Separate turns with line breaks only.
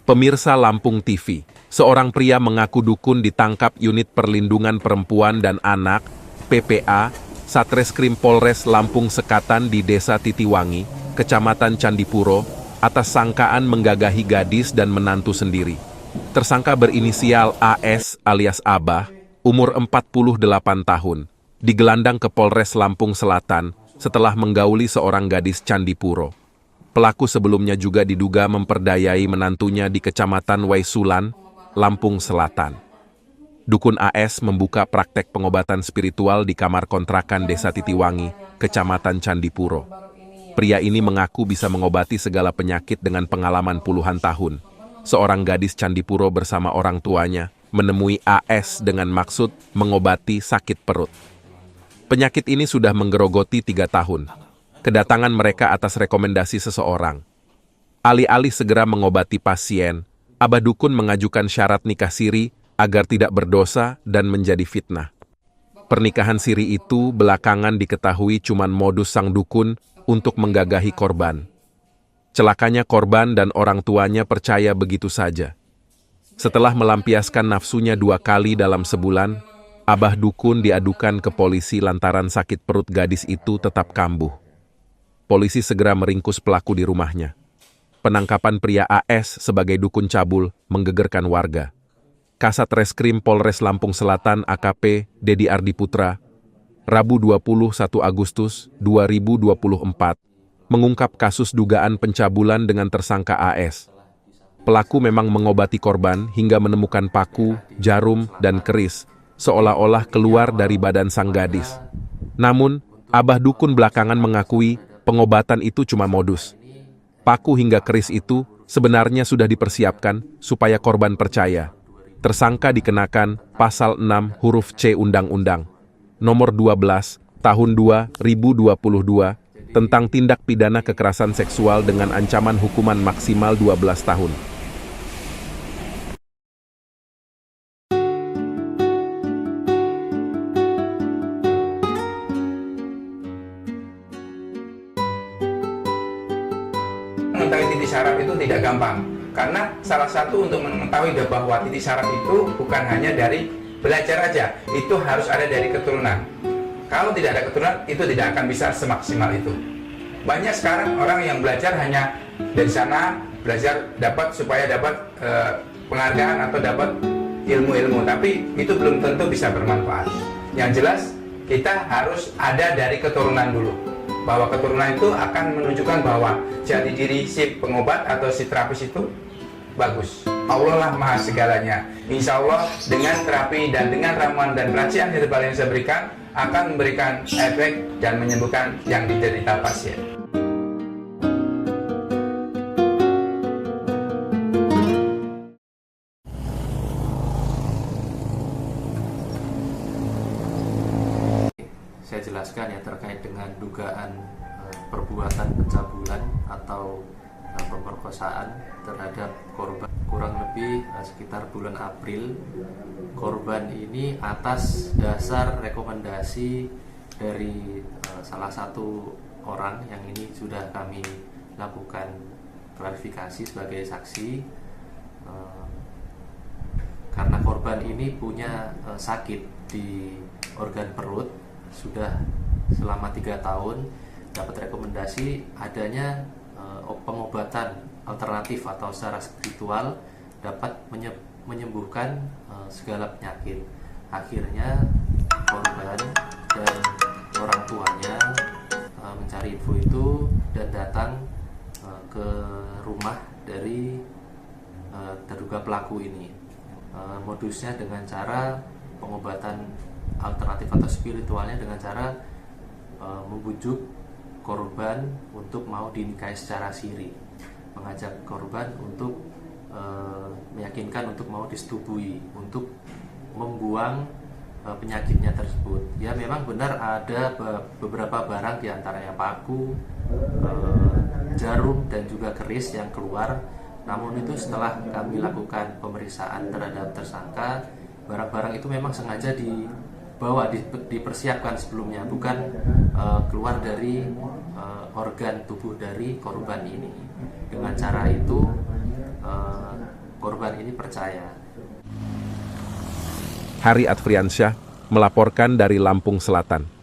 Pemirsa Lampung TV, seorang pria mengaku dukun ditangkap Unit Perlindungan Perempuan dan Anak, PPA, Satreskrim Polres Lampung Sekatan di Desa Titiwangi, Kecamatan Candipuro, atas sangkaan menggagahi gadis dan menantu sendiri. Tersangka berinisial AS alias Abah, umur 48 tahun, digelandang ke Polres Lampung Selatan setelah menggauli seorang gadis Candipuro. Pelaku sebelumnya juga diduga memperdayai menantunya di Kecamatan Waisulan, Lampung Selatan. Dukun AS membuka praktek pengobatan spiritual di kamar kontrakan Desa Titiwangi, Kecamatan Candipuro. Pria ini mengaku bisa mengobati segala penyakit dengan pengalaman puluhan tahun. Seorang gadis Candipuro bersama orang tuanya menemui AS dengan maksud mengobati sakit perut. Penyakit ini sudah menggerogoti 3 tahun. Kedatangan mereka atas rekomendasi seseorang. Alih-alih segera mengobati pasien, Abah Dukun mengajukan syarat nikah siri agar tidak berdosa dan menjadi fitnah. Pernikahan siri itu belakangan diketahui cuma modus sang dukun untuk menggagahi korban. Celakanya korban dan orang tuanya percaya begitu saja. Setelah melampiaskan nafsunya 2 kali dalam sebulan, Abah Dukun diadukan ke polisi lantaran sakit perut gadis itu tetap kambuh. Polisi segera meringkus pelaku di rumahnya. Penangkapan pria AS sebagai dukun cabul menggegerkan warga. Kasat Reskrim Polres Lampung Selatan AKP Dedi Ardi Putra, Rabu 21 Agustus 2024, mengungkap kasus dugaan pencabulan dengan tersangka AS. Pelaku memang mengobati korban hingga menemukan paku, jarum, dan keris, seolah-olah keluar dari badan sang gadis. Namun, Abah Dukun belakangan mengakui pengobatan itu cuma modus. Paku hingga keris itu sebenarnya sudah dipersiapkan supaya korban percaya. Tersangka dikenakan Pasal 6 huruf C Undang-Undang Nomor 12 Tahun 2022 tentang tindak pidana kekerasan seksual dengan ancaman hukuman maksimal 12 tahun.
Mengetahui titik saraf itu tidak gampang, karena salah satu untuk mengetahui bahwa titik saraf itu bukan hanya dari belajar aja, itu harus ada dari keturunan. Kalau tidak ada keturunan, itu tidak akan bisa semaksimal itu. Banyak sekarang orang yang belajar hanya dari sana, belajar supaya dapat penghargaan atau dapat ilmu-ilmu, tapi itu belum tentu bisa bermanfaat. Yang jelas, kita harus ada dari keturunan dulu. Bahwa keturunan itu akan menunjukkan bahwa jati diri si pengobat atau si terapis itu bagus. Allah lah maha segalanya. Insya Allah dengan terapi dan dengan ramuan dan racian herbal yang saya berikan akan memberikan efek dan menyembuhkan yang diderita pasien.
Saya jelaskan ya terkait dengan dugaan perbuatan pencabulan atau pemerkosaan terhadap korban. Kurang lebih sekitar bulan April, korban ini atas dasar rekomendasi dari salah satu orang yang ini sudah kami lakukan klarifikasi sebagai saksi, karena korban ini punya sakit di organ perut sudah selama 3 tahun, dapat rekomendasi adanya pengobatan alternatif atau secara spiritual dapat menyembuhkan segala penyakit. Akhirnya korban dan orang tuanya mencari info itu dan datang ke rumah dari terduga pelaku ini. Modusnya dengan cara pengobatan alternatif atau spiritualnya dengan cara membujuk korban untuk mau dinikahi secara siri, mengajak korban untuk meyakinkan untuk mau disetubui, untuk membuang penyakitnya tersebut. Ya memang benar ada beberapa barang diantaranya paku, jarum dan juga keris yang keluar. Namun itu setelah kami lakukan pemeriksaan terhadap tersangka, barang-barang itu memang sengaja dibawa, dipersiapkan sebelumnya, bukan keluar dari organ tubuh dari korban ini. Dengan cara itu korban ini percaya.
Hari Adfriansyah melaporkan dari Lampung Selatan.